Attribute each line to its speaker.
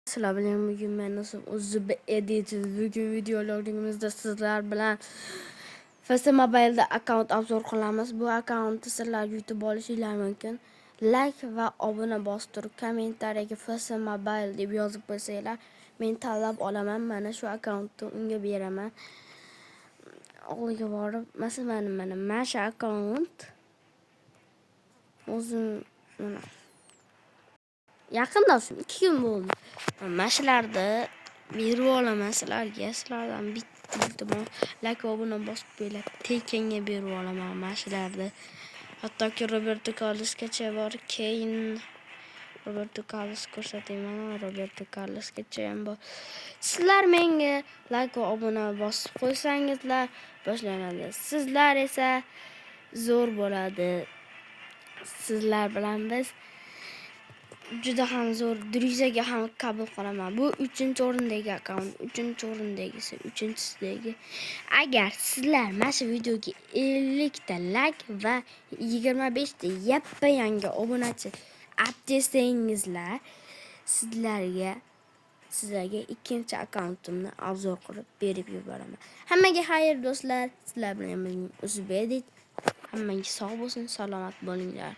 Speaker 1: Sizlar bilan bugun men o'zim editor bugun videolarimizda sizlar bilan FC Mobile'da akkaunt obzor qilamiz. Bu akkauntni sizlar yutib olishingiz mumkin. Like va obuna bostirib kommentariyaga FC Mobile deb yozib qo'ysanglar, men tanlab olaman. Mana shu akkauntni unga beraman. O'g'liga borib, masalan, mana shu akkaunt o'zim yaqinda 2 kun bo'ldi. Mashlarda berib olaman sizlarga. Sizlardan bitta iltimos like va obuna bosib qo'yinglar. Tekinga berib olaman mashlarda. Hattoki Roberto Carlosgacha bor. Keyin Roberto Carlos ko'rsataman. Roberto Carlosgacha ham bor. Sizlar menga like va obuna bosib qo'ysangizlar boshlanadi. Sizlar esa zo'r bo'ladi. Sizlar bilan biz juda ham zo'r dirizaga ham qabul qilaman. Bu 3-o'rindagi akkaunt, 3-o'rindagisi, 3-sidagi. Agar sizlar mana shu videoga 50 ta like va 25 ta yappa-yangi obunachi desangizlar, sizlarga ikkinchi akkauntimni obzor qilib berib yuboraman. Hammaga xayr do'stlar. Sizlar bilan o'zim edit. Hammangiz sog' bo'lsin, salomat bo'linglar.